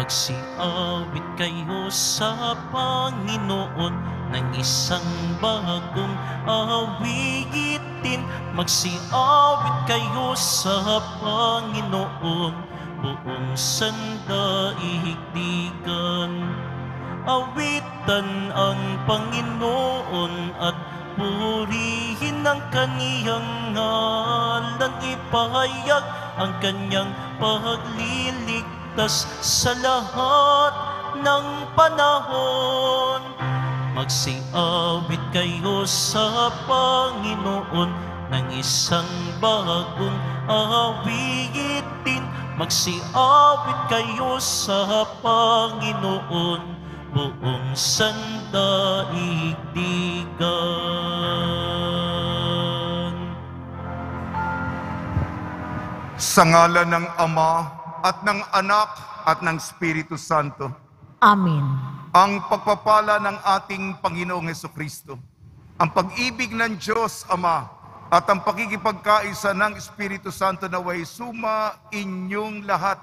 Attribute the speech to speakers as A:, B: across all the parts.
A: Magsiawit kayo sa Panginoon ng isang bagong awitin. Magsiawit kayo sa Panginoon, buong sandaigdigan. Awitan ang Panginoon at purihin ang kaniyang ngalan. Ipahayag ang kanyang pagliligtas sa lahat ng panahon. Magsiawit kayo sa Panginoon ng isang bagong awitin. Magsiawit kayo sa Panginoon, buong sandaigdigan.
B: Sa ngalan ng Ama at ng Anak at ng Espiritu Santo.
C: Amen.
B: Ang pagpapala ng ating Panginoong Hesukristo, ang pag-ibig ng Diyos Ama, at ang pakikipagkaisa ng Espiritu Santo naway suma inyong lahat.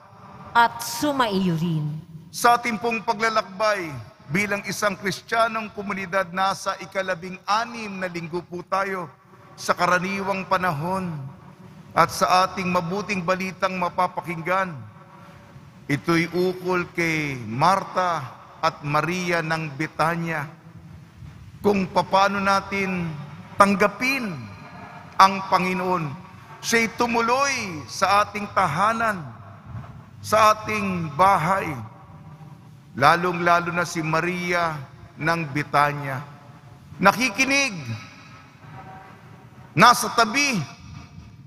C: At sumaiyo rin.
B: Sa ating pong paglalakbay bilang isang Kristiyanong komunidad, nasa ika-16 na linggo po tayo sa karaniwang panahon. At sa ating mabuting balitang mapapakinggan, ito'y ukol kay Marta at Maria ng Betanya, kung paano natin tanggapin ang Panginoon. Siya'y tumuloy sa ating tahanan, sa ating bahay, lalong-lalo na si Maria ng Betanya. Nakikinig, nasa tabi,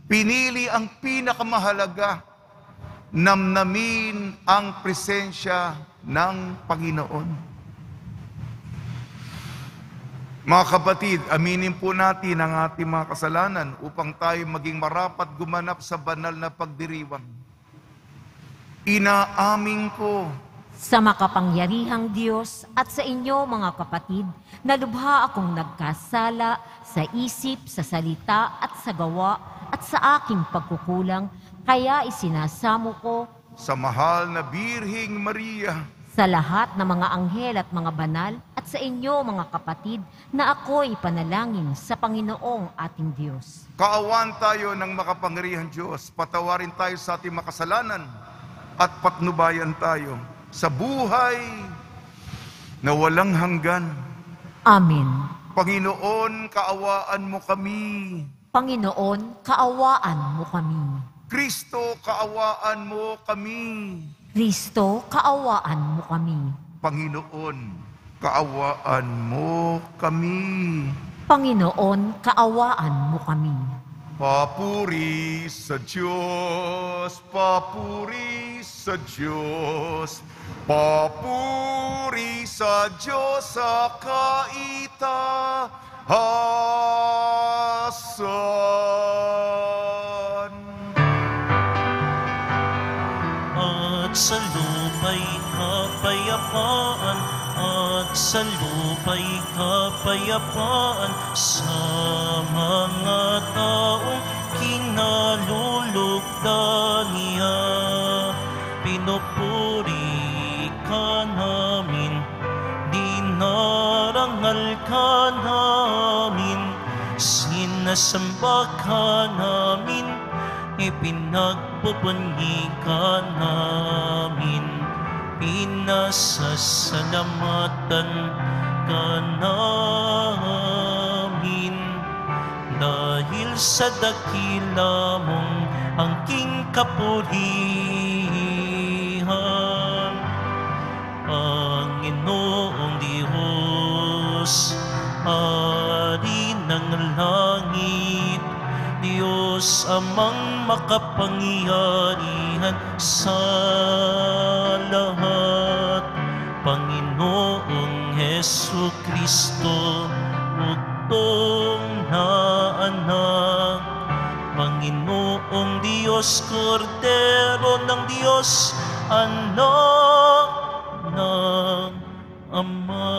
B: pinili ang pinakamahalaga, namnamin ang presensya ng Panginoon. Mga kapatid, aminin po natin ang ating mga kasalanan upang tayo maging marapat gumanap sa banal na pagdiriwang. Inaamin ko
C: Sa makapangyarihang Diyos at sa inyo mga kapatid, na lubha akong nagkasala sa isip, sa salita at sa gawa at sa aking pagkukulang, kaya isinasamo ko
B: sa mahal na Birheng Maria,
C: sa lahat ng mga anghel at mga banal, at sa inyo mga kapatid, na ako'y panalangin sa Panginoong ating Diyos.
B: kaawan tayo ng makapangyarihang Diyos, patawarin tayo sa ating makasalanan at patnubayan tayo sa buhay na walang hanggan.
C: Amen.
B: Panginoon, kaawaan mo kami.
C: Panginoon, kaawaan mo kami.
B: Kristo, kaawaan mo kami.
C: Kristo, kaawaan mo kami.
B: Panginoon, kaawaan mo kami.
C: Panginoon, kaawaan mo kami.
B: Papuri sa Diyos, papuri sa Diyos, papuri sa Diyos sa kaitaasan.
A: At sa lupa'y kapayapaan, at sa lupa'y kapayapaan sa mga taong kinalulugdan niya. Pinupuri ka namin, dinarangal ka namin, sinasamba ka namin, ipinagpupunyi ka namin, pinasasalamatan ka namin, dahil sa dakila mong angking kapurihan. Panginoong Diyos, Ari ng langit, Diyos amang makapangyarihan sa lahat, Panginoong Hesukristo, bugtong na anak, Panginoong Diyos, Kordero ng Diyos, anak ng Ama.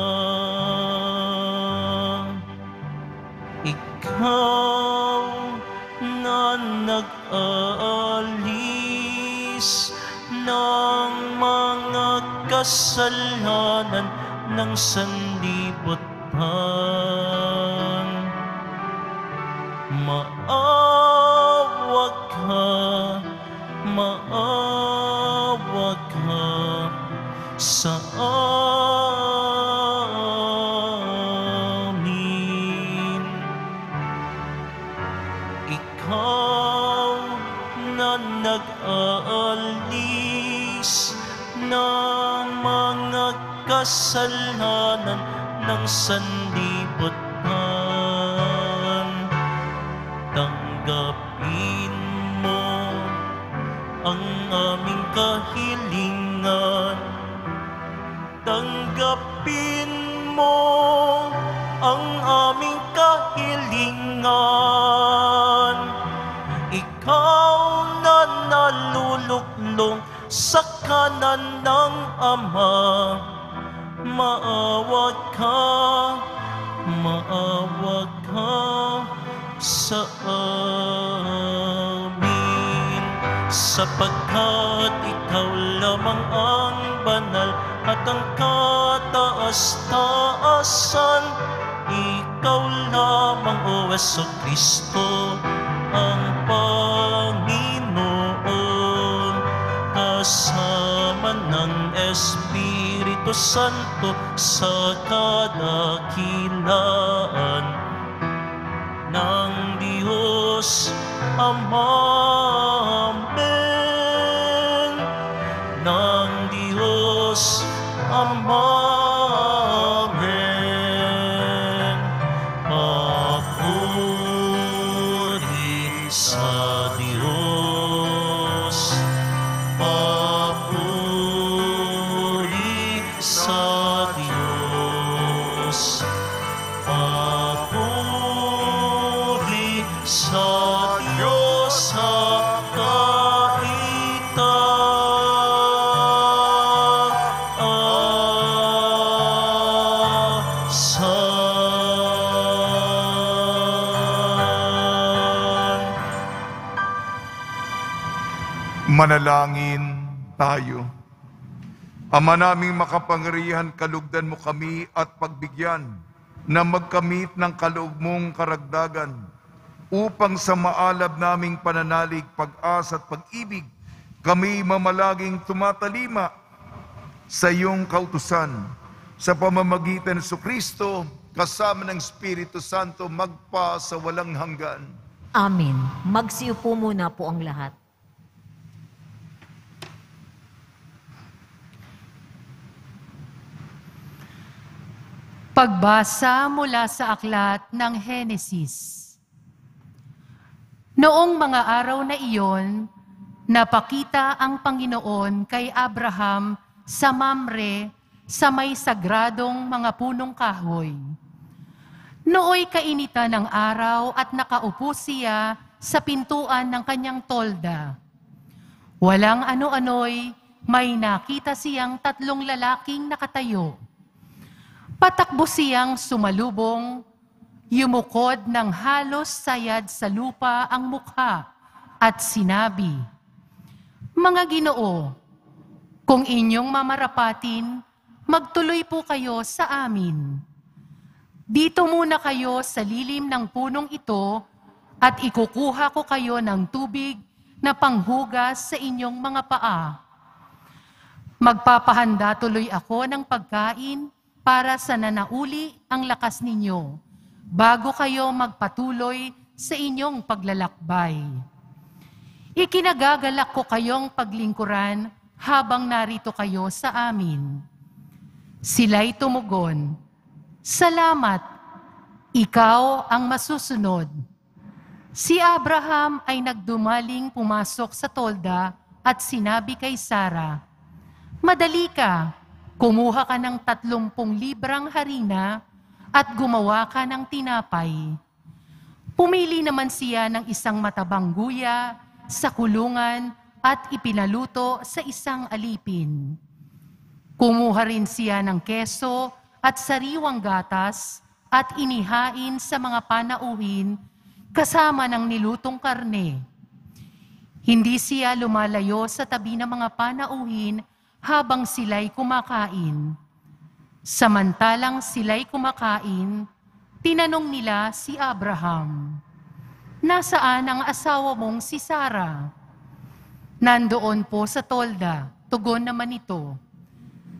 A: Ikaw na nag-aalis ng mga kasalanan ng sanlibutan. Maawa ka sa amin. Ikaw na nag-aalis ng mga kasalanan ng sanlibutan. Tanggapin mo ang aming kahilingan. Tanggapin mo ang aming kahilingan. Ikaw na naluluklong sa kanan ng Ama, maawa ka sa amin, sapagkat ikaw lamang ang banal at ang kataas-taasan. Ikaw lamang, O Jesucristo, ang Panginoon, kasama ng Espiritu Santo sa kadakilaan ng Diyos Ama. Amen. Ng Diyos Ama. Amen. Papuri sa Diyos. Papuri sa Diyos. Papuri sa Diyos sa
B: Manalangin tayo. Ama naming makapangyarihan, kalugdan mo kami at pagbigyan na magkamit ng kaloob mong karagdagan upang sa maalab naming pananalig, pag-asa at pag-ibig, kami mamalaging tumatalima sa iyong kautusan sa pamamagitan ng Kristo kasama ng Espiritu Santo magpa sa walang hanggan.
C: Amen. Magsiupo muna po ang lahat.
D: Pagbasa mula sa aklat ng Henesis. Noong mga araw na iyon, napakita ang Panginoon kay Abraham sa Mamre sa may sagradong mga punong kahoy. Nooy kainitan ng araw at nakaupo siya sa pintuan ng kanyang tolda. Walang ano-ano'y may nakita siyang 3 lalaking nakatayo. Patakbo siyang sumalubong, yumukod ng halos sayad sa lupa ang mukha at sinabi, "Mga Ginoo, kung inyong mamarapatin, magtuloy po kayo sa amin. Dito muna kayo sa lilim ng punong ito at ikukuha ko kayo ng tubig na panghugas sa inyong mga paa. Magpapahanda tuloy ako ng pagkain para sa nanauli ang lakas ninyo, bago kayo magpatuloy sa inyong paglalakbay. Ikinagagalak ko kayong paglingkuran habang narito kayo sa amin." Sila'y tumugon, "Salamat, ikaw ang masusunod." Si Abraham ay nagdumaling pumasok sa tolda at sinabi kay Sarah, "Madali ka, kumuha ka ng 30 librang harina at gumawa ka ng tinapay." Pumili naman siya ng isang matabang guya sa kulungan at ipinaluto sa isang alipin. Kumuha rin siya ng keso at sariwang gatas at inihain sa mga panauhin kasama ng nilutong karne. Hindi siya lumalayo sa tabi ng mga panauhin habang sila'y kumakain. Samantalang sila'y kumakain, tinanong nila si Abraham, "Nasaan ang asawa mong si Sarah?" "Nandoon po sa tolda," tugon naman ito.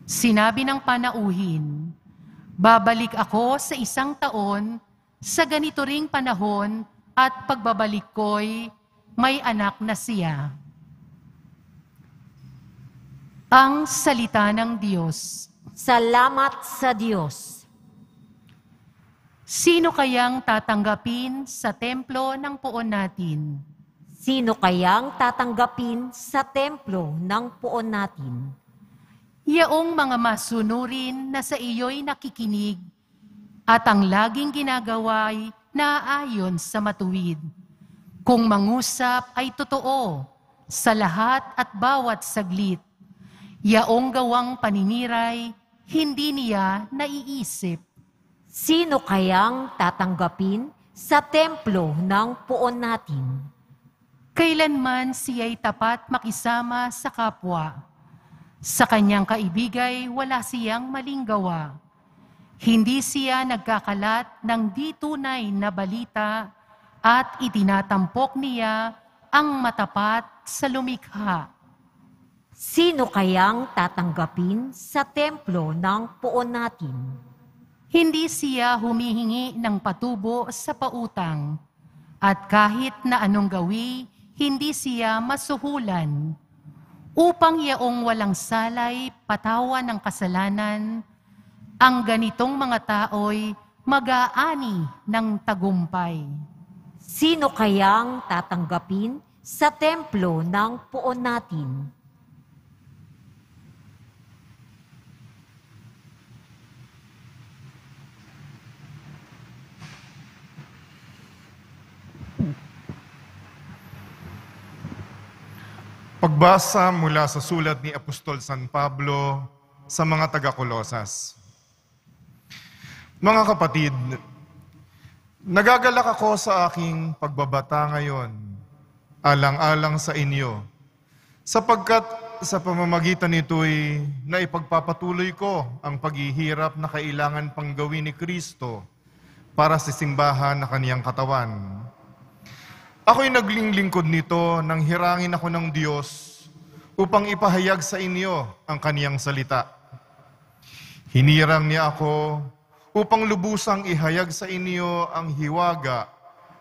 D: Sinabi ng panauhin, "Babalik ako sa 1 taon, sa ganito ring panahon, at pagbabalik ko'y may anak na siya." Ang salita ng Diyos.
C: Salamat sa Diyos.
D: Sino kayang tatanggapin sa templo ng poon natin?
C: Sino kayang tatanggapin sa templo ng poon natin?
D: Yaong mga masunurin na sa iyo'y nakikinig at ang laging ginagawa'y naaayon sa matuwid. Kung mangusap ay totoo sa lahat at bawat saglit. Yaong gawang paniniray, hindi niya naiisip.
C: Sino kayang tatanggapin sa templo ng poon natin?
D: Kailanman siya'y tapat makisama sa kapwa. Sa kanyang kaibigay, wala siyang maling gawa. Hindi siya nagkakalat ng di tunay na balita at itinatampok niya ang matapat sa lumikha.
C: Sino kayang tatanggapin sa templo ng poon natin?
D: Hindi siya humihingi ng patubo sa pautang, at kahit na anong gawi, hindi siya masuhulan, upang yaong walang salay patawan ng kasalanan, ang ganitong mga tao'y mag-aani ng tagumpay.
C: Sino kayang tatanggapin sa templo ng poon natin?
E: Pagbasa mula sa sulat ni Apostol San Pablo sa mga taga-Kolosas. Mga kapatid, nagagalak ako sa aking pagbabata ngayon, alang-alang sa inyo, sapagkat sa pamamagitan nito'y naipagpapatuloy ko ang paghihirap na kailangan pang gawin ni Kristo para sa simbahan na kaniyang katawan. Ako'y naglilingkod nito nang hirangin ako ng Diyos upang ipahayag sa inyo ang kaniyang salita. Hinirang niya ako upang lubusang ihayag sa inyo ang hiwaga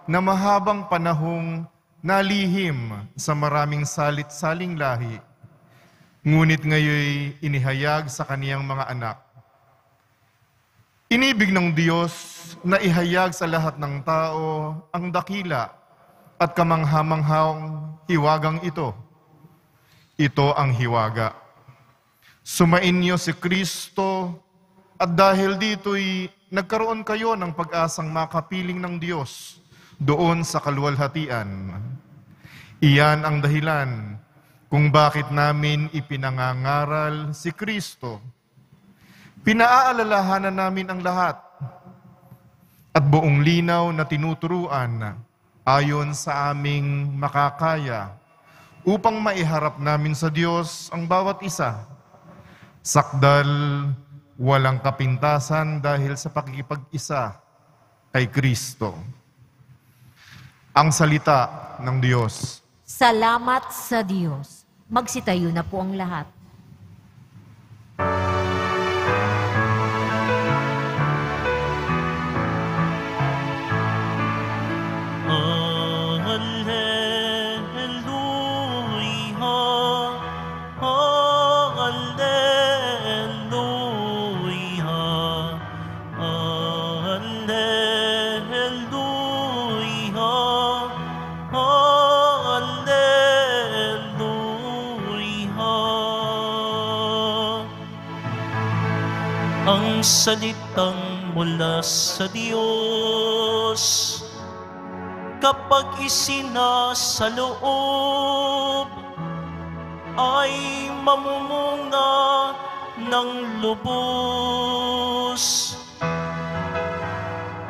E: na mahabang panahong nalihim sa maraming salit-saling lahi, ngunit ngayoy inihayag sa kaniyang mga anak. Inibig ng Diyos na ihayag sa lahat ng tao ang dakila at kamanghamanghang hiwagang ito. Ito ang hiwaga. Sumainyo si Kristo at dahil dito'y nagkaroon kayo ng pag-asang makapiling ng Diyos doon sa kaluwalhatian. Iyan ang dahilan kung bakit namin ipinangangaral si Kristo. Pinaaalalahanan namin ang lahat at buong linaw na tinuturuan ayon sa aming makakaya upang maiharap namin sa Diyos ang bawat isa. Sakdal, walang kapintasan dahil sa pakikipag-isa kay Kristo. Ang salita ng Diyos.
C: Salamat sa Diyos. Magsitayo na po ang lahat.
A: Ang salitang mula sa Diyos, kapag isinasaloob, ay mamumunga ng lubos.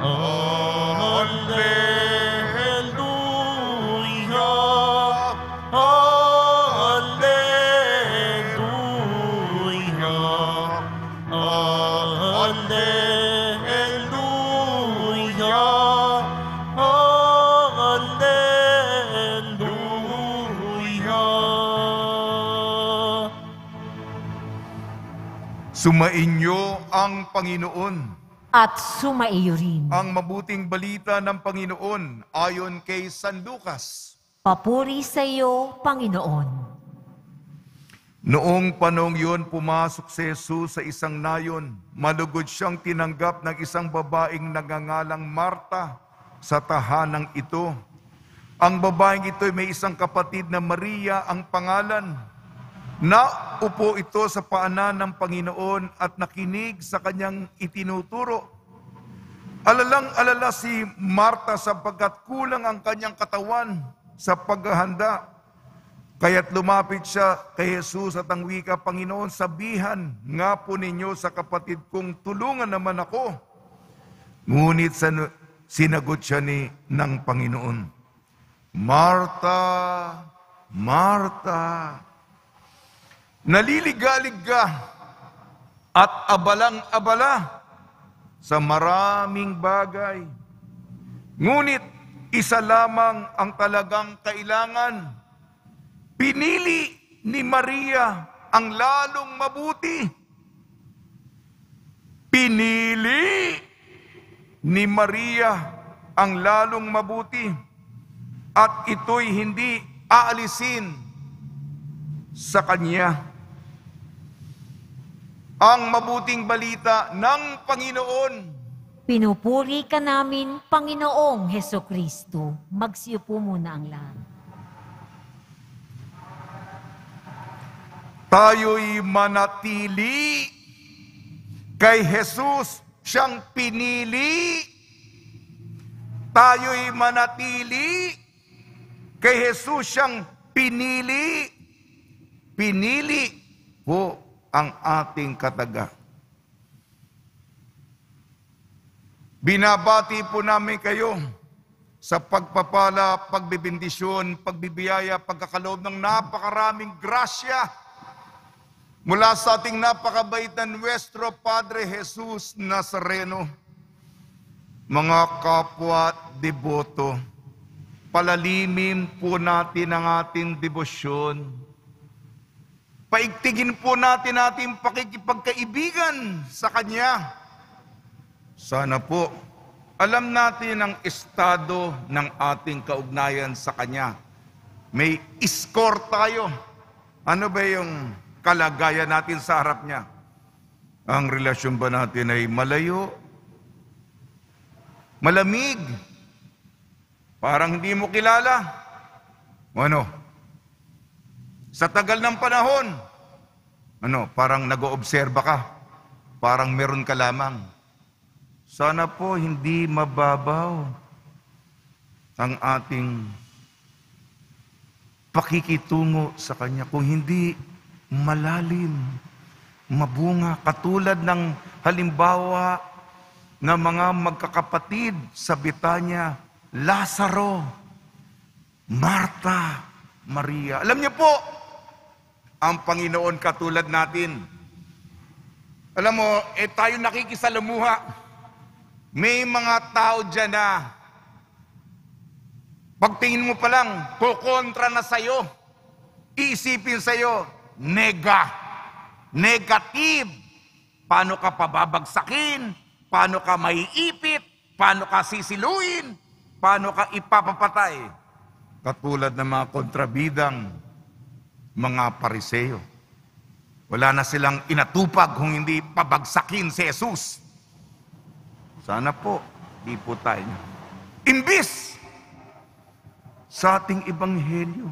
A: Alleluia, Alleluia.
B: Sumainyo ang Panginoon.
C: At sumaiyo rin.
B: Ang mabuting balita ng Panginoon ayon kay San Lucas.
C: Papuri sa iyo, Panginoon.
B: Noong panong yun, pumasok si Jesus sa isang nayon. Malugod siyang tinanggap ng isang babaeng nagngangalang Marta sa tahanang ito. Ang babaeng ito may isang kapatid na Maria ang pangalan. Naupo ito sa paanan ng Panginoon at nakinig sa kanyang itinuturo. Alalang-alala si Marta sapagkat kulang ang kanyang katawan sa paghahanda. Kaya't lumapit siya kay Jesus at ang wika, Panginoon, sabihan nga po ninyo sa kapatid kong tulungan naman ako. Ngunit sinagot siya ng Panginoon, Marta, Marta, naliligalig ka at abalang-abala sa maraming bagay. Ngunit isa lamang ang talagang kailangan. Pinili ni Maria ang lalong mabuti. Pinili ni Maria ang lalong mabuti. At ito'y hindi aalisin sa kanya. Ang mabuting balita ng Panginoon.
C: Pinupuri ka namin, Panginoong Hesukristo. Magsiupo muna ang lahat.
B: Tayo'y manatili kay Jesus, siyang pinili. Tayo'y manatili kay Jesus, siyang pinili. Pinili po ang ating kataga. Binabati po namin kayo sa pagpapala, pagbibindisyon, pagbibiyaya, pagkakaloob ng napakaraming grasya mula sa ating napakabait na Nuestro Padre Jesus Nazareno. Mga kapwa deboto, palalimin po natin ang ating debosyon. Paigtigin po natin ating pakikipagkaibigan sa Kanya. Sana po, alam natin ang estado ng ating kaugnayan sa Kanya. May score tayo. Ano ba yung kalagayan natin sa harap Niya? Ang relasyon ba natin ay malayo? Malamig? Parang hindi mo kilala? Ano? Sa tagal ng panahon, parang nag-oobserba ka, parang meron ka lamang. Sana po hindi mababaw ang ating pakikitungo sa Kanya. Kung hindi malalim, mabunga, katulad ng halimbawa ng mga magkakapatid sa Betania, Lazaro, Marta, Maria. Alam niyo po, ang Panginoon katulad natin. Alam mo, tayo nakikisalamuha. May mga tao dyan na pagtingin mo pa lang, kukontra na sa'yo. Iisipin sa'yo, negative. Paano ka pababagsakin? Paano ka maiipit? Paano ka sisiluin? Paano ka ipapapatay? Katulad ng mga kontrabidang mga Pariseo. Wala na silang inatupag kung hindi pabagsakin si Jesus. Sana po, di po tayo. Imbis sa ating ebanghelyo,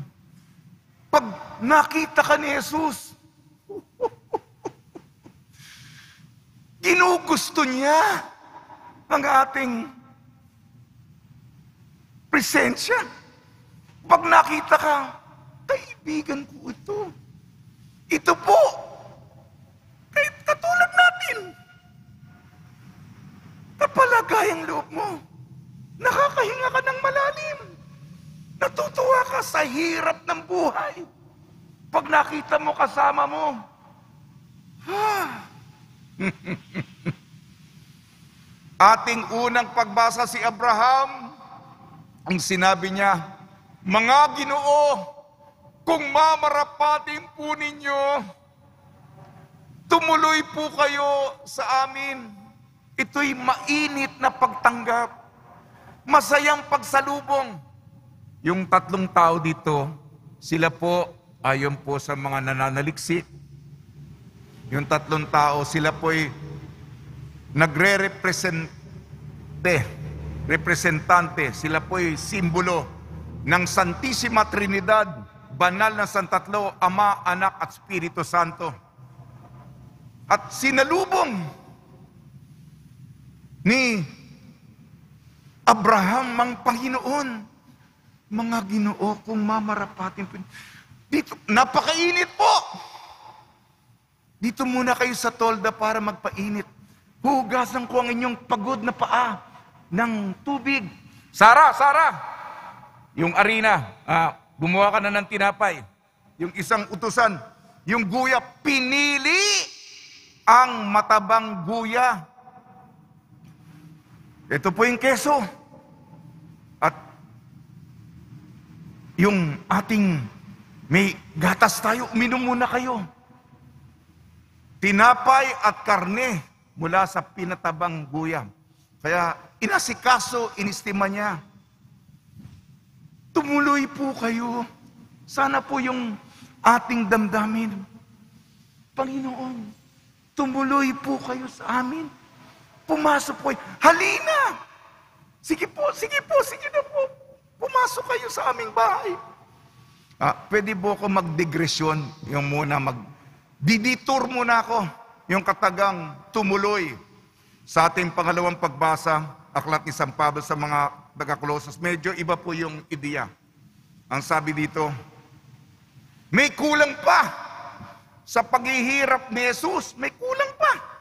B: pag nakita ka ni Jesus, ginugusto niya ang ating presensya. Pag nakita ka, kaibigan ko ito. Ito po. Katulad natin. Kapalagayang loob mo. Nakakahinga ka ng malalim. Natutuwa ka sa hirap ng buhay. Pag nakita mo kasama mo, ating unang pagbasa si Abraham, ang sinabi niya, mga Ginoo, kung mamarapatin po ninyo, tumuloy po kayo sa amin. Ito'y mainit na pagtanggap. Masayang pagsalubong. Yung 3 tao dito, sila po, ayon po sa mga nananaliksik, yung 3 tao, sila po'y representante, sila po'y simbolo ng Santissima Trinidad, banal na Santatlo, Ama, Anak at Espiritu Santo. At sinalubong ni Abraham ang Panginoon. Mga Ginoo, kung mamarapatin po. Dito, napakainit po. Dito muna kayo sa tolda para magpainit. Hugasan ko ang inyong pagod na paa ng tubig. Sara! Yung arena, gumawa ka na ng tinapay. Yung isang utusan, yung guya, pinili ang matabang guya. Ito po yung keso. At yung ating may gatas tayo, uminom muna kayo. Tinapay at karne mula sa pinatabang guya. Kaya inasikaso, inistima niya. Tumuloy po kayo. Sana po yung ating damdamin. Panginoon, tumuloy po kayo sa amin. Pumasok po. Halina! Sige na po. Pumasok kayo sa aming bahay. Pwede po ako magdigresyon, yung muna didetour muna ako, yung katagang tumuloy. Sa ating pangalawang pagbasa, aklat ni San Pablo sa mga taga-Colossus, medyo iba po yung ideya. Ang sabi dito, may kulang pa sa paghihirap ni Jesus, may kulang pa.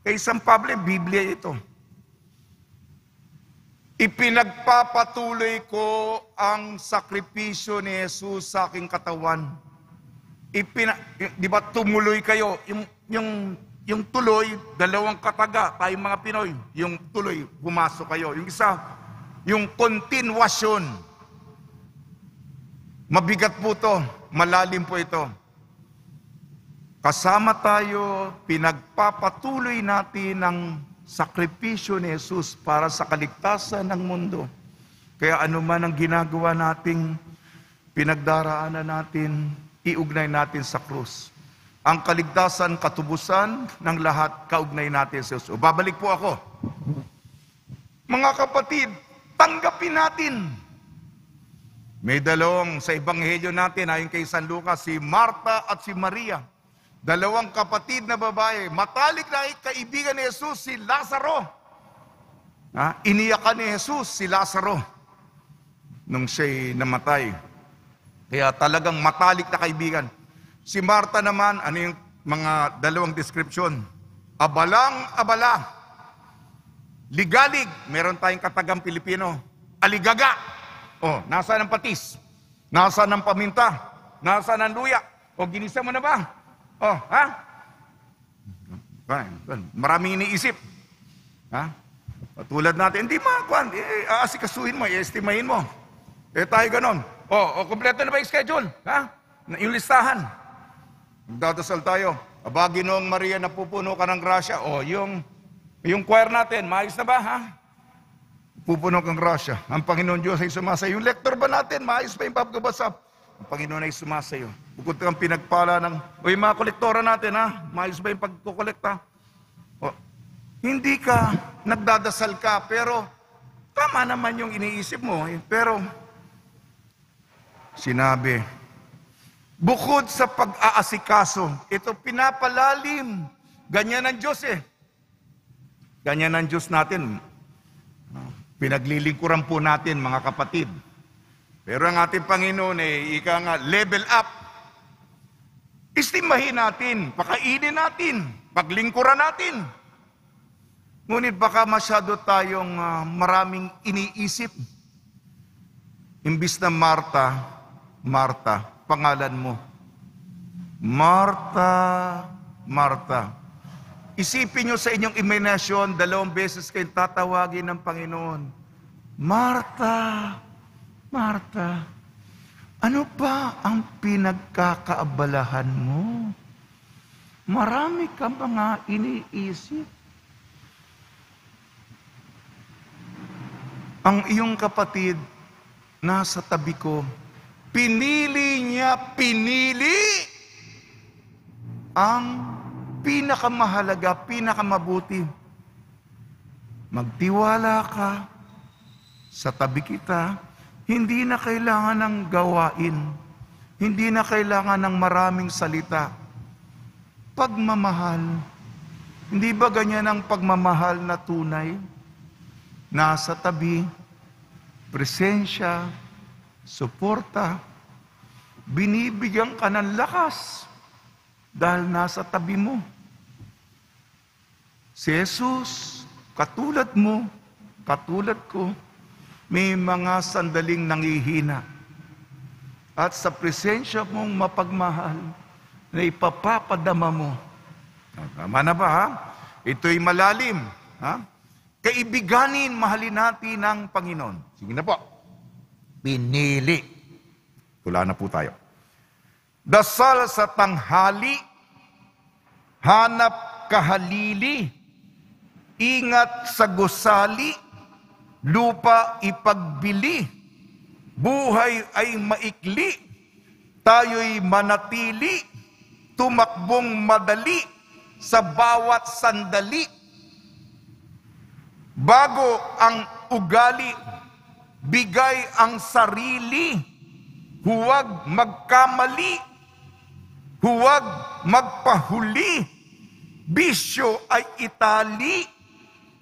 B: Kay San Pablo, Biblia ito. Ipinagpapatuloy ko ang sakripisyo ni Jesus sa aking katawan. Di ba tumuloy kayo? Yung tuloy, 2 kataga, tayong mga Pinoy. Yung tuloy, pumasok kayo. Yung isa, yung continuation. Mabigat po to, malalim po ito. Kasama tayo, pinagpapatuloy natin ang sakripisyo ni Jesus para sa kaligtasan ng mundo. Kaya anuman ang ginagawa nating pinagdaraanan natin, iugnay natin sa krus. Ang kaligtasan, katubusan ng lahat, kaugnay natin sa Jesus. Babalik po ako. Mga kapatid, tanggapin natin. May dalawang sa ebanghelyo natin, ayon kay San Lucas, si Marta at si Maria. 2 kapatid na babae, matalik na kaibigan ni Jesus, si Lazaro. Iniyakan ni Jesus si Lazaro nung siya'y namatay. Kaya talagang matalik na kaibigan. Si Marta naman, ano yung mga 2 description? Abalang-abala. Ligalig, meron tayong katagang Pilipino. Aligaga. Nasaan ang patis? Nasaan ang paminta? Nasaan ang luya? Ginisa mo na ba? Maraming iniisip. Tulad natin, hindi makakuan. Aasikasuhin mo, i-estimahin mo. Tayo ganon. Kompleto na ba yung schedule? Yung listahan. Magdadasal tayo. Aba, Ginoong Maria, napupuno ka ng grasya. Yung choir natin, maayos na ba? Pupuno kang grasya. Ang Panginoon Diyos ay sumasayo. Yung lector ba natin, maayos ba yung pagbabasa? Ang Panginoon ay sumasayo. Bukod kang pinagpala ng, mga kolektora natin, maayos ba yung pagkukolekta? Hindi ka, nagdadasal ka, pero tama naman yung iniisip mo. Pero, sinabi, bukod sa pag-aasikaso, ito pinapalalim. Ganyan ang Diyos Ganyan ang Diyos natin. Pinaglilingkuran po natin, mga kapatid. Pero ang ating Panginoon ika nga, level up. Istimahin natin, pakainin natin, paglingkuran natin. Ngunit baka masyado tayong maraming iniisip. Imbis na Marta, pangalan mo. Marta, Marta. Isipin nyo sa inyong imaginasyon, 2 beses kayong tatawagin ng Panginoon. Marta, Marta, ano ba ang pinagkakaabalahan mo? Marami ka mga iniisip. Ang iyong kapatid, nasa tabi ko, pinili ang pinakamahalaga, pinakamabuti. Magtiwala ka sa tabi kita, hindi na kailangan ng gawain, hindi na kailangan ng maraming salita. Pagmamahal, hindi ba ganyan ang pagmamahal na tunay? Nasa tabi, presensya, suporta, binibigyan ka ng lakas dahil nasa tabi mo. Si Jesus, katulad mo, katulad ko, may mga sandaling nangihina. At sa presensya mong mapagmahal, na ipapapadama mo. Tama na ba, ha? Ito'y malalim, ha? Kaibiganin, mahalin natin ang Panginoon. Sige na po. Pinili. Tula na po tayo. Dasal sa tanghali, hanap kahalili, ingat sa gusali, lupa ipagbili, buhay ay maikli, tayo'y manatili, tumakbong madali sa bawat sandali. Bago ang ugali, bigay ang sarili, huwag magkamali, huwag magpahuli, bisyo ay itali,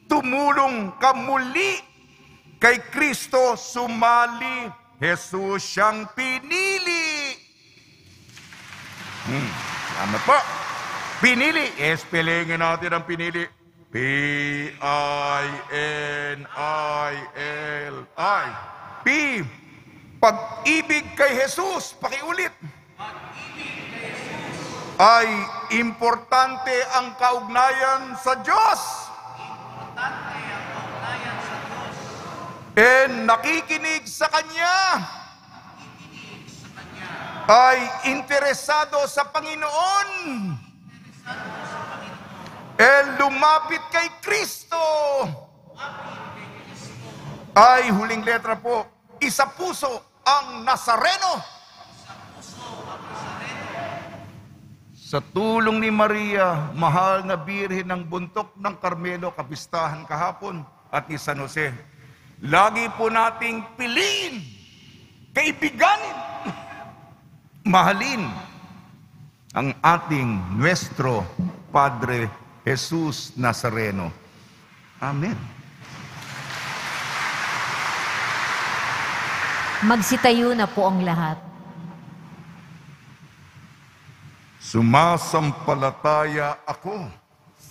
B: tumulong ka muli, kay Kristo sumali, Jesus siyang pinili. Tama po. Pinili. Spellingin natin ang pinili. Pinili. P. Pag-ibig kay Jesus. Pakiulit. Ay importante ang kaugnayan sa Diyos. And nakikinig sa Kanya. Ay interesado sa Panginoon. And lumapit kay Kristo. Ay huling letra po, isa puso ang Nazareno. Sa tulong ni Maria, mahal na birhen ng buntok ng Carmelo, kapistahan kahapon, at ni San Jose, lagi po nating piliin, kaibiganin, mahalin ang ating Nuestro Padre Jesus Nazareno. Amen.
C: Magsitayo na po ang lahat.
B: Sumasampalataya ako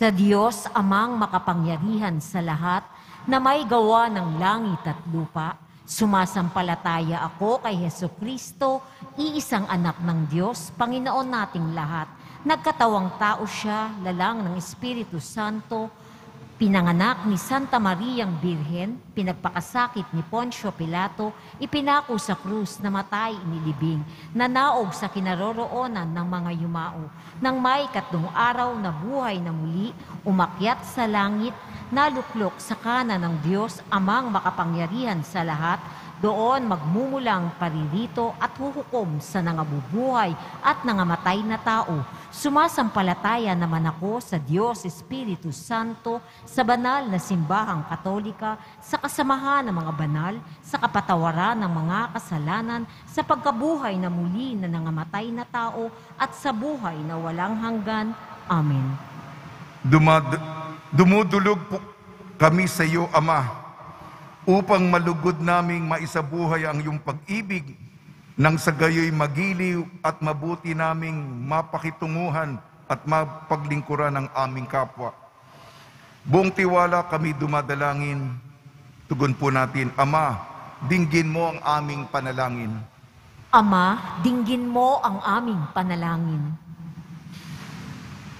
C: Sa Diyos amang makapangyarihan sa lahat, na may gawa ng langit at lupa, sumasampalataya ako kay Hesukristo, iisang anak ng Diyos, Panginoon nating lahat. Nagkatawang tao siya, lalang ng Espiritu Santo, pinanganak ni Santa Mariang Birhen, pinagpakasakit ni Poncio Pilato, ipinako sa krus, namatay, inilibing, nanaog sa kinaroroonan ng mga yumao. Nang may 3 araw na buhay na muli, umakyat sa langit, naluklok sa kanan ng Diyos, amang makapangyarihan sa lahat, doon magmumulang paririto at huhukom sa nangabubuhay at nangamatay na tao. Sumasampalataya naman ako sa Diyos Espiritu Santo, sa banal na simbahang katolika, sa kasamahan ng mga banal, sa kapatawaran ng mga kasalanan, sa pagkabuhay na muli na nangamatay na tao, at sa buhay na walang hanggan. Amen.
B: Dumudulog po kami sa iyo, Ama, upang malugod naming maisabuhay ang iyong pag-ibig, nang sa gayoy magiliw at mabuti naming mapakitunguhan at mapaglingkuran ng aming kapwa. Buong tiwala kami dumadalangin. Tugon po natin, Ama, dinggin mo ang aming panalangin.
C: Ama, dinggin mo ang aming panalangin.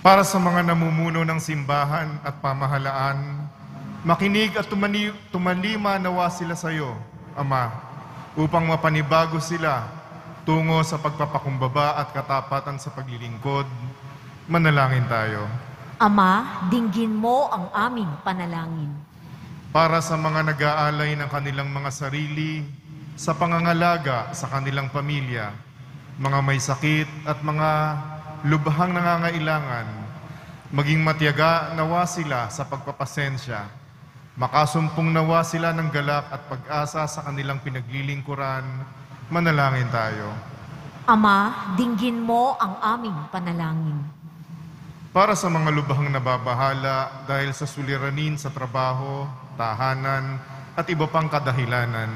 E: Para sa mga namumuno ng simbahan at pamahalaan, makinig at tumalima nawa sila sa iyo, Ama, upang mapanibago sila tungo sa pagpapakumbaba at katapatan sa paglilingkod, Manalangin tayo.
C: Ama, dinggin mo ang aming panalangin.
E: Para sa mga nag-aalay ng kanilang mga sarili, sa pangangalaga sa kanilang pamilya, mga may sakit at mga lubhang nangangailangan, maging matiyaga nawa sila sa pagpapasensya, makasumpong nawa sila ng galak at pag-asa sa kanilang pinaglilingkuran. Manalangin tayo.
C: Ama, dinggin mo ang aming panalangin.
E: Para sa mga lubhang nababahala dahil sa suliranin sa trabaho, tahanan, at iba pang kadahilanan,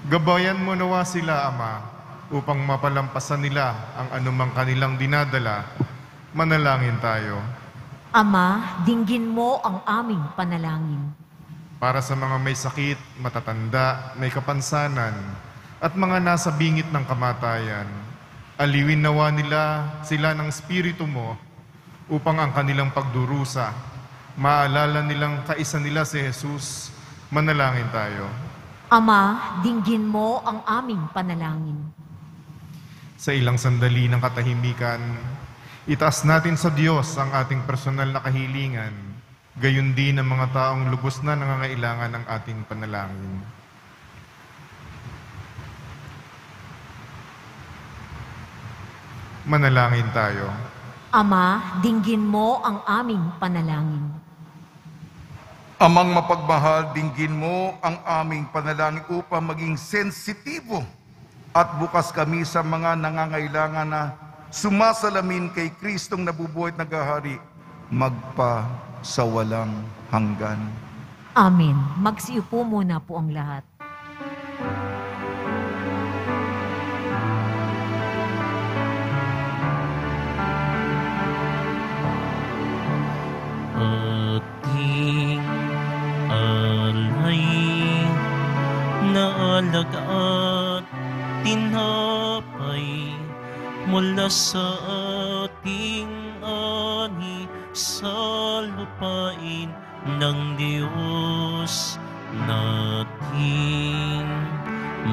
E: gabayan mo nawa sila, Ama, upang mapalampasan nila ang anumang kanilang dinadala. Manalangin tayo.
C: Ama, dinggin mo ang aming panalangin.
E: Para sa mga may sakit, matatanda, may kapansanan, at mga nasa bingit ng kamatayan, aliwin nawa nila sila ng Espiritu mo upang ang kanilang pagdurusa, maalala nilang kaisa nila si Jesus. Manalangin tayo.
C: Ama, dinggin mo ang aming panalangin.
E: Sa ilang sandali ng katahimikan, itaas natin sa Diyos ang ating personal na kahilingan, gayon din ang mga taong lubos na nangangailangan ng ating panalangin. Manalangin tayo.
C: Ama, dinggin mo ang aming panalangin.
B: Amang mapagmahal, dinggin mo ang aming panalangin upang maging sensitibo at bukas kami sa mga nangangailangan na sumasalamin kay Kristong nabubuhay at naghahari magpa sa walang hanggan.
C: Amen. Magsiupo muna po ang lahat.
A: Ating alay na alagad at tinapay mula sa ating ani sa lupain ng Diyos nating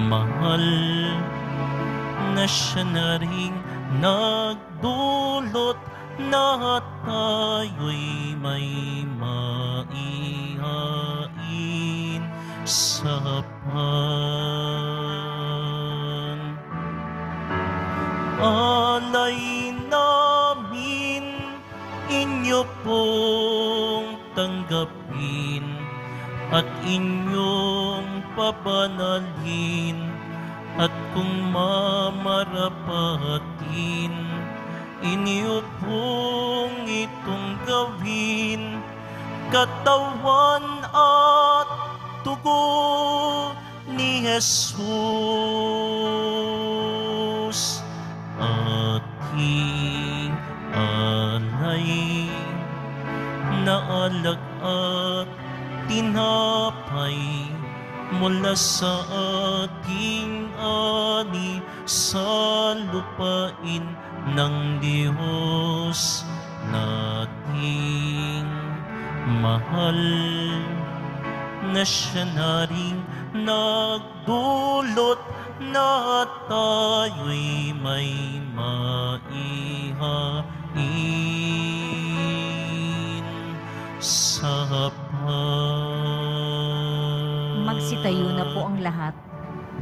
A: mahal, na siya na ring nagdulot na tayo'y may maihain sa alay namin, inyo pong tanggapin at inyong pabanalhin, at kung mamarapatin, inyo pong itong gawin, katawan at dugo ni Jesus. Ating alay na alak at tinapay mula sa ating ani sa lupain ng Diyos nating mahal, na siya na ring nagdulot na tayo'y may maihain sa
C: Magsitayo na po ang lahat.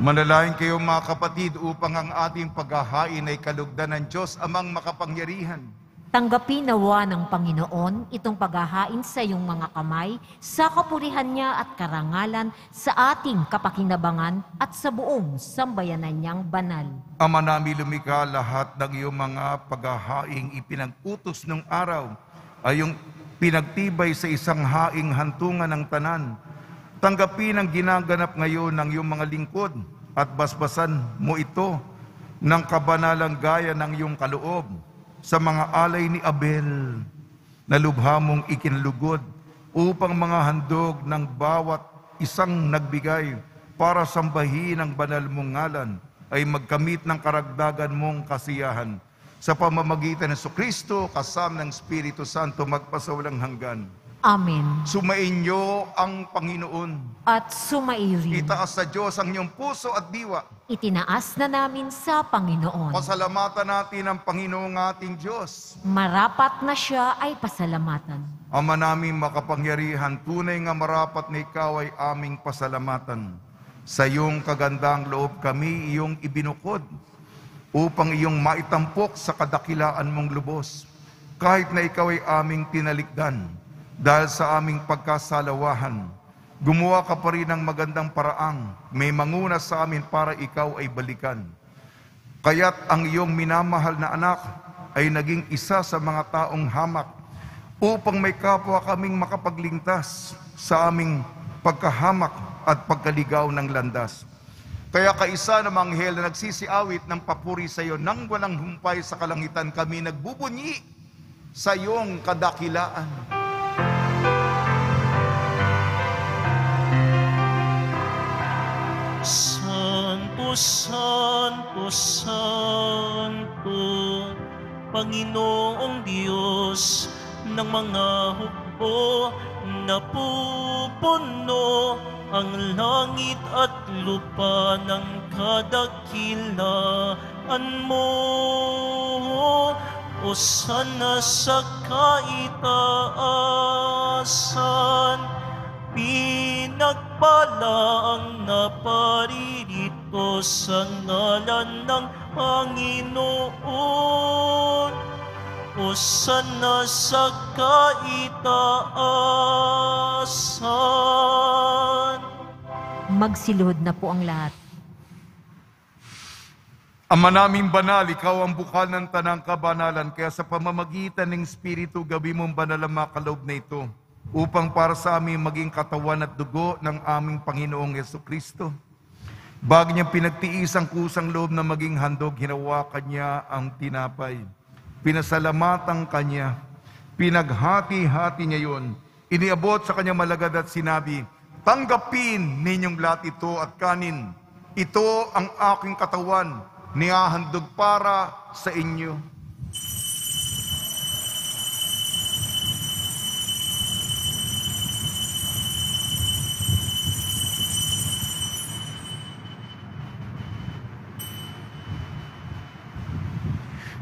B: Manalangin kayo mga kapatid upang ang ating paghahain ay kalugdan ng Diyos Amang makapangyarihan.
C: Tanggapin nawa ng Panginoon itong paghahain sa iyong mga kamay sa kapurihan niya at karangalan sa ating kapakinabangan at sa buong sambayanan niyang banal.
B: Ama namin lumikha, lahat ng iyong mga paghahaing ipinag-utos ng araw ay yung pinagtibay sa isang haing hantungan ng tanan. Tanggapin ang ginaganap ngayon ng iyong mga lingkod at basbasan mo ito ng kabanalang gaya ng iyong kaloob sa mga alay ni Abel na lubha mong ikinalugod upang mga handog ng bawat isang nagbigay para sambahin ang banal mong ngalan ay magkamit ng karagdagan mong kasiyahan sa pamamagitan ng Jesucristo kasama ng Espiritu Santo magpasawalang hanggan.
C: Amen.
B: Sumainyo ang Panginoon.
C: At sumairin.
B: Itaas sa Diyos ang iyong puso at diwa.
C: Itinaas na namin sa Panginoon.
B: Pasalamatan natin ang Panginoong ating Diyos.
C: Marapat na siya ay pasalamatan.
B: Ama namin makapangyarihan, tunay nga marapat na ikaw ay aming pasalamatan. Sa iyong kagandang loob kami iyong ibinukod upang iyong maitampok sa kadakilaan mong lubos. Kahit na ikaw ay aming tinalikdan dahil sa aming pagkasalawahan, gumawa ka pa rin ng magandang paraang may manguna sa amin para ikaw ay balikan. Kaya't ang iyong minamahal na anak ay naging isa sa mga taong hamak upang may kapwa kaming makapagligtas sa aming pagkahamak at pagkaligaw ng landas. Kaya kaisa ng mga anghel na nagsisiawit ng papuri sa iyo nang walang humpay sa kalangitan, kami nagbubunyi sa iyong kadakilaan.
A: Santo, Santo, Santo, Panginoong Diyos ng mga hukbo, napupuno ang langit at lupa ng kadakilaan mo. O sana sa kaitaasan, pinagpala ang naparirito sa ngalan ng Panginoon. O sana sa kaitaasan.
C: Magsilod na po ang lahat.
B: Ama naming banal, ikaw ang bukal ng tanang kabanalan, kaya sa pamamagitan ng Espiritu, gawin mong banal ang mga kaloob na ito, upang para sa amin maging katawan at dugo ng aming Panginoong Jesucristo. Bago niya pinagtiis ang kusang loob na maging handog, hinawakan niya ang tinapay. Pinasalamatan kanya, pinaghati-hati niya yun, iniabot sa kanya malagad at sinabi, tanggapin ninyong lahat ito at kanin. Ito ang aking katawan, nihahandog para sa inyo.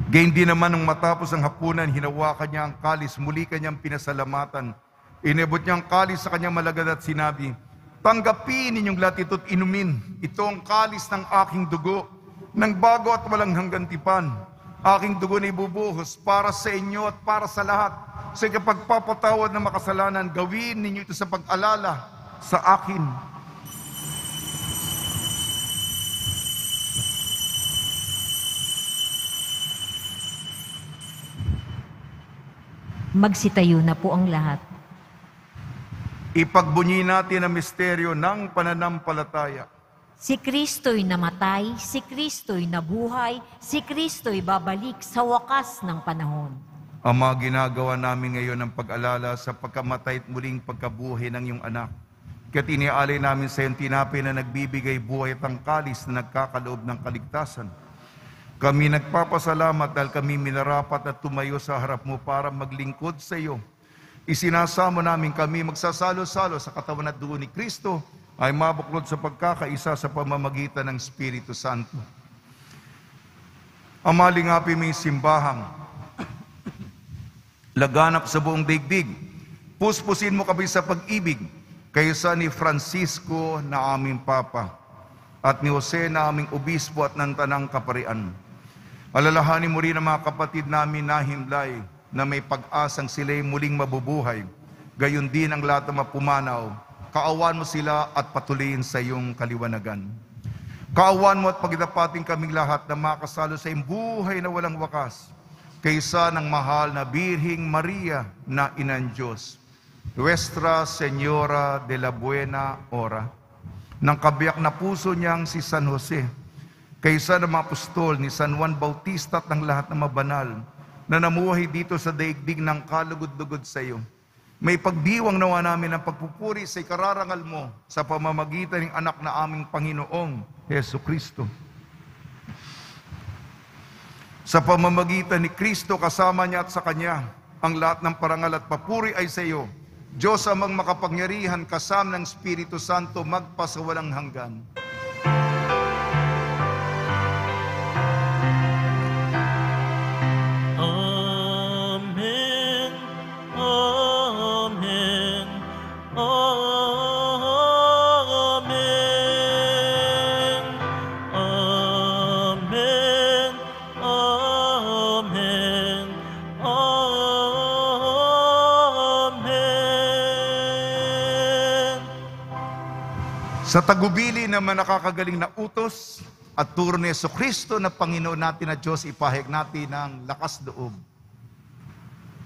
B: Gayon din naman nung matapos ang hapunan, hinawakan niya ang kalis, muli kanyang pinasalamatan. Inabot niya ang kalis sa kanyang malagad at sinabi, tanggapin ninyong lahat ito't inumin. Ito ang kalis ng aking dugo, ng bago at walang hanggang tipan. Aking dugo na ibubuhos para sa inyo at para sa lahat. Sa pagpapatawad ng makasalanan, gawin ninyo ito sa pag-alala sa akin.
C: Magsitayo na po ang lahat.
B: Ipagbunyi natin ang misteryo ng pananampalataya.
C: Si Kristo'y namatay, si Kristo'y nabuhay, si Kristo'y babalik sa wakas ng panahon.
B: Ama, ginagawa namin ngayon ang pag-alala sa pagkamatay at muling pagkabuhay ng iyong anak. Kaya't inialay namin sa iyong tinapay na nagbibigay buhay at ang kalis na nagkakaloob ng kaligtasan. Kami nagpapasalamat dahil kami minarapat na tumayo sa harap mo para maglingkod sa iyo. Isinasamo namin kami magsasalo-salo sa katawan at dugo ni Kristo ay mabuklod sa pagkakaisa sa pamamagitan ng Espiritu Santo. Amalingapi mo yung simbahang laganap sa buong daigdig. Puspusin mo kami sa pag-ibig kaysa ni Francisco na aming Papa at ni Jose na aming Obispo at ng Tanang Kaparian. Alalahanin mo rin ang mga kapatid namin na himlay na may pag-asang sila'y muling mabubuhay. Gayon din ang lahat ng mapumanaw. Kaawan mo sila at patuloyin sa iyong kaliwanagan. Kaawan mo at pagdapating kaming lahat na makasalo sa iyong buhay na walang wakas kaysa ng mahal na Birhing Maria na Inang Diyos. Nuestra Señora de la Buena Hora, ng kabiyak na puso niyang si San Jose, kaysa ng mga apostol ni San Juan Bautista at ng lahat ng mabanal na namuhay dito sa daigdig ng kalugod-lugod sa iyo. May pagdiwang nawa namin ang pagpupuri sa ikararangal mo sa pamamagitan ng anak na aming Panginoong Jesucristo. Sa pamamagitan ni Kristo, kasama niya at sa Kanya, ang lahat ng parangal at papuri ay sa iyo, Diyos amang makapangyarihan, kasama ng Espiritu Santo, magpasawalang hanggan.
A: Amen. Amen. Amen. Amen. Amen. Amen.
B: Sa tagubili naman nakakagaling na utos at turo ni Jesucristo na Panginoon natin na Diyos, ipahayag natin ng lakas loob.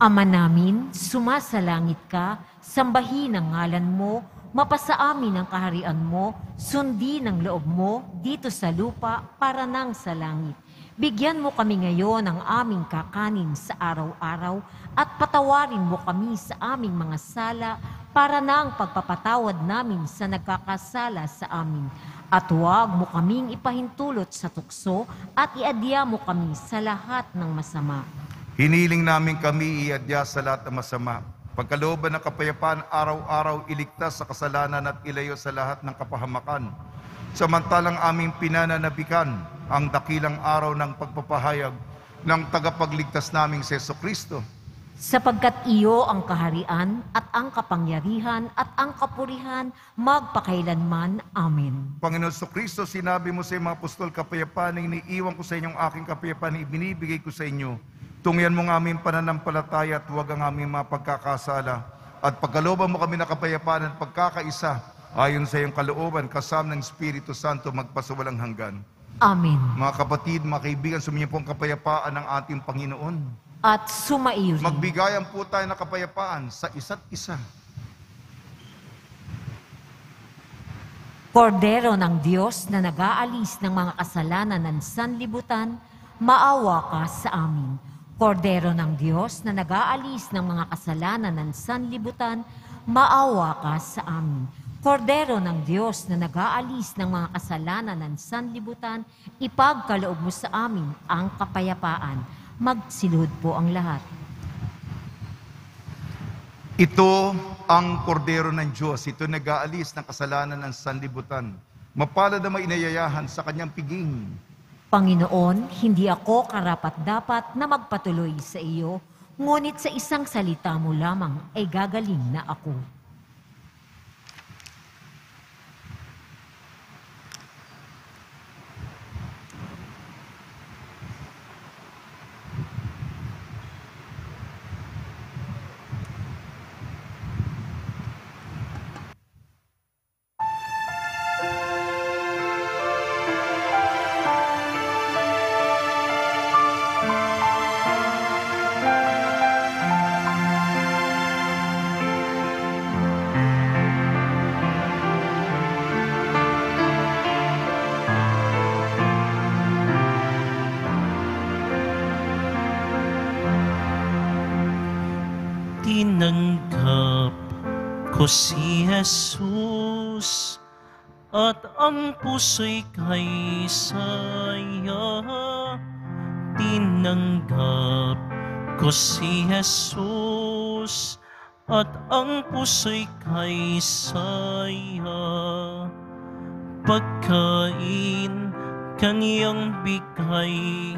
C: Ama namin, sumasalangit ka, sambahin ang ngalan mo, mapasa amin ang kaharian mo, sundin ang loob mo dito sa lupa para nang sa langit. Bigyan mo kami ngayon ng aming kakanin sa araw-araw at patawarin mo kami sa aming mga sala para nang pagpapatawad namin sa nagkakasala sa amin. At huwag mo kaming ipahintulot sa tukso at iadya mo kami sa lahat ng masama.
B: Hiniling namin kami iadya sa lahat ng masama. Pagkalooban ng kapayapaan, araw-araw iligtas sa kasalanan at ilayo sa lahat ng kapahamakan. Samantalang aming pinananabikan ang dakilang araw ng pagpapahayag ng tagapagligtas naming si Jesucristo.
C: Sapagkat iyo ang kaharian at ang kapangyarihan at ang kapurihan magpakailanman. Amen.
B: Panginoon Jesucristo, sinabi mo sa mga apostol, kapayapaan ang iniiwan ko sa inyong aking kapayapaan, ibinibigay ko sa inyo. Tungyan mo ng aming pananampalataya at huwag ang aming mga pagkakasala. At pagkalooban mo kami na kapayapaan at pagkakaisa, ayon sa iyong kalooban, kasama ng Espiritu Santo, magpasawalang hanggan.
C: Amen.
B: Mga kapatid, mga kaibigan, suminyo po ang kapayapaan ng ating Panginoon.
C: At sumaiyo rin.
B: Magbigayan po tayo ng kapayapaan sa isa't isa.
C: Kordero ng Diyos na nag-aalis ng mga kasalanan ng sanlibutan, maawa ka sa amin. Kordero ng Diyos na nag-aalis ng mga kasalanan ng sanlibutan, maawa ka sa amin. Kordero ng Diyos na nag-aalis ng mga kasalanan ng sanlibutan, ipagkaloob mo sa amin ang kapayapaan. Magsilhod po ang lahat.
B: Ito ang kordero ng Diyos. Ito nag-aalis ng kasalanan ng sanlibutan. Mapalad ang mainayayahan sa kanyang piging.
C: Panginoon, hindi ako karapat-dapat na magpatuloy sa iyo, ngunit sa isang salita mo lamang ay gagaling na ako.
A: Tinanggap ko si Jesus at ang puso'y kay saya. Tinanggap ko si Jesus at ang puso'y kay saya. Pagkain kaniyang bigay,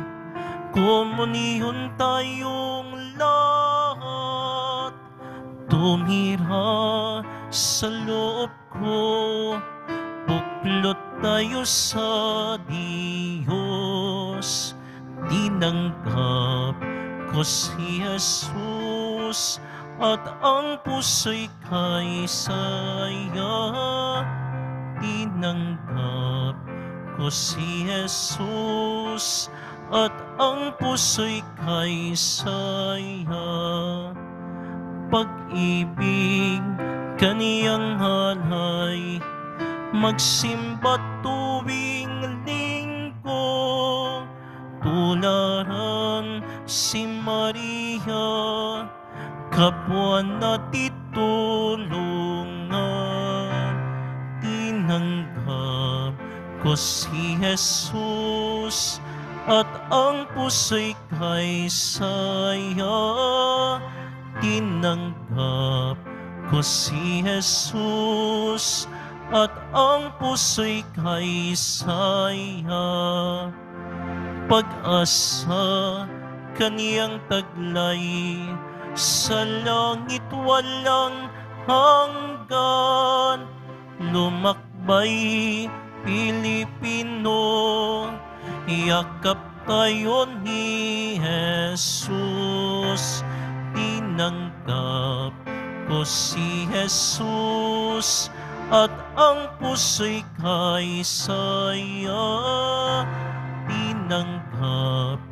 A: komunyon tayong lahat. Tumira sa loob ko, buklot tayo sa Diyos. Tinanggap ko si Jesus at ang puso'y kay saya. Tinanggap ko si Jesus at ang puso'y kay saya. Pag-ibig kaniyang halay, magsimba tuwing linggo. Tularan si Maria, kapwa natin tulungan. Tinanggap ko si Jesus at ang puso'y kay saya. Tinanggap ko si Jesus at ang puso'y kay saya. Pag-asa kaniyang taglay, sa langit walang hanggan. Lumakbay Pilipino, yakap tayo ni Jesus. Tinanggap ko si Jesus at ang puso'y kay saya. Tinanggap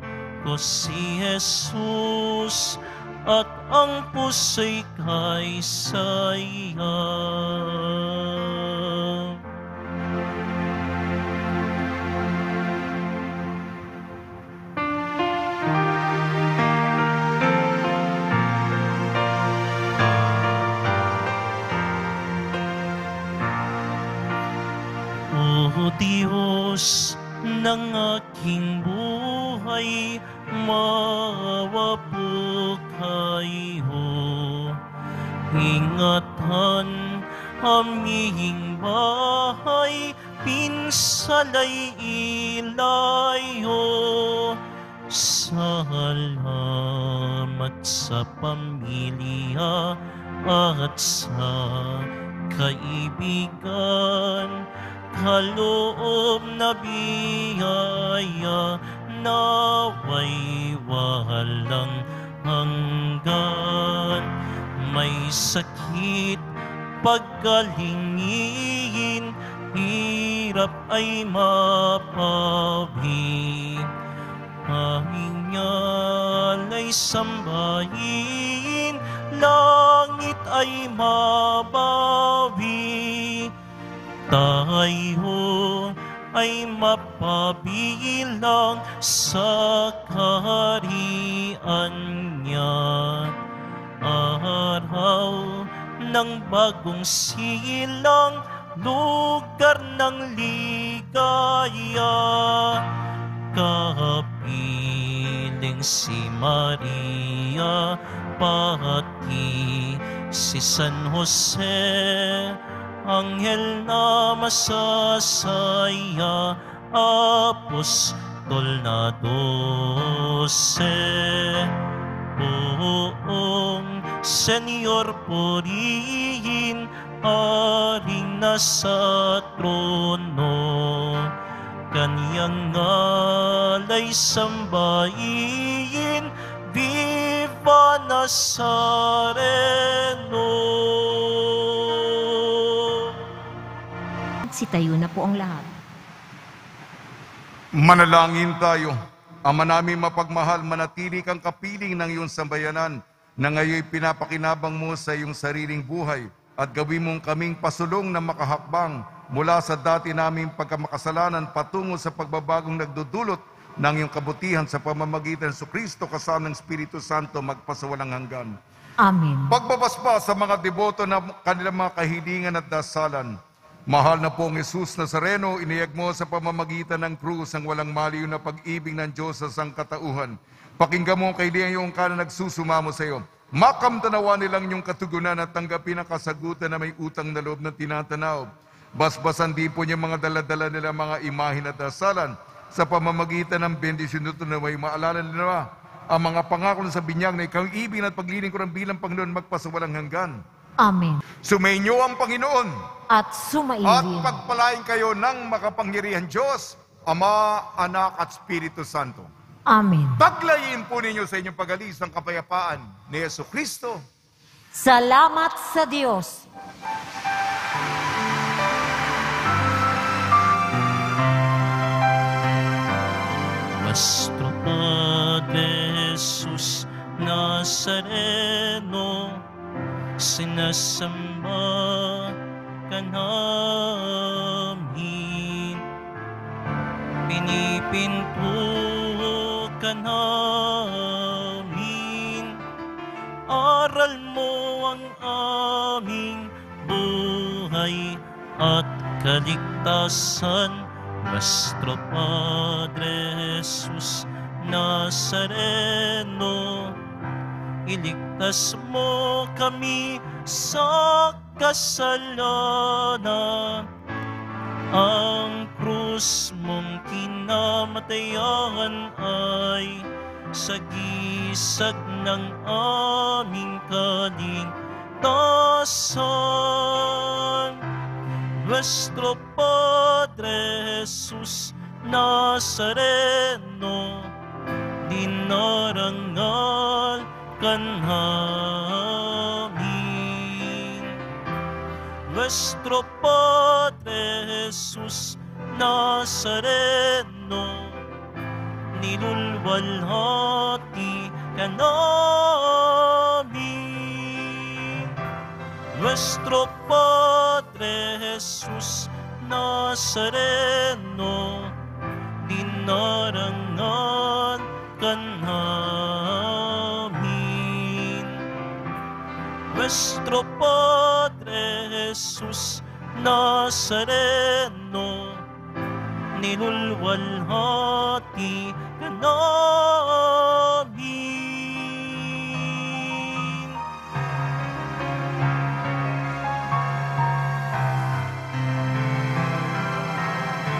A: ko si Jesus at ang puso'y kay saya. O Diyos ng aking buhay, maawa po kayo. Ingatan aming bahay, pinsalay ilayo. Salamat sa pamilya at sa kaibigan, kaloob na biyaya, naway walang hanggan. May sakit paggalingin, hirap ay mapawi. Pahingalay sambahin, langit ay mabawi. Tayo ay mapabilang sa kaharian niya. Araw ng bagong silang, lugar ng ligaya. Kapiling si Maria, pati si San Jose, anghel na masasaya, apostol na 12. Poong Senyor purihin, aring nasa trono, Kanyang ngalay sambahin, Viva Nazareno!
C: Sitayo na po ang lahat.
B: Manalangin tayo. Ama namin mapagmahal, manatili kang kapiling ng iyong sambayanan na ngayon pinapakinabang mo sa iyong sariling buhay at gawin mong kaming pasulong na makahakbang mula sa dati naming pagkamakasalanan patungo sa pagbabagong nagdudulot ng iyong kabutihan sa pamamagitan sa Kristo kasama ng Espiritu Santo magpasawalang hanggan.
C: Amen.
B: Pagbabasba sa mga deboto na kanilang mga kahilingan at dasalan, mahal na pong Jesus Nazareno, iniyag mo sa pamamagitan ng krus ang walang maliw na pag-ibig ng Diyos sa sangkatauhan. Pakinggan mo ang kahilingan yung ka na nagsusumamo sa iyo. Makamtanawa nilang yung katugunan at tanggapin ang kasagutan na may utang na loob na tinatanaw. Basbasan din po niya mga daladala nila mga imahin at dasalan sa pamamagitan ng bendisyon nito na may maalala nila ang mga pangako sa binyag na ikaw ibig at paglilingkuran bilang Panginoon magpasawalang hanggan.
C: Amen.
B: Sumainyo ang Panginoon
C: At
B: at
C: sumainyo.
B: pagpalain kayo ng makapangyarihan Diyos, Ama, Anak at Espiritu Santo.
C: Amen.
B: Paglayin po ninyo sa inyong pag-alis ng kapayapaan ni Jesucristo.
C: Salamat sa Diyos.
A: Nuestro Padre Jesus Nazareno, sinasamba ka namin, pinipinto ka namin, aral mo ang aming buhay at kaligtasan. Nuestro Padre Jesus Nazareno, iligtas mo kami sa kasalanan. Ang krus mong kinamatayan ay sagisag ng aming kaligtasan. Nuestro Padre Jesus Nazareno, dinarangal ka namin. Nuestro Padre Jesus Nazareno, nilulwalhati ka namin. Nuestro Padre Jesus Nazareno, dinarangan ka namin. Nuestro Padre Jesus Nazareno, nilulwalhati ka namin.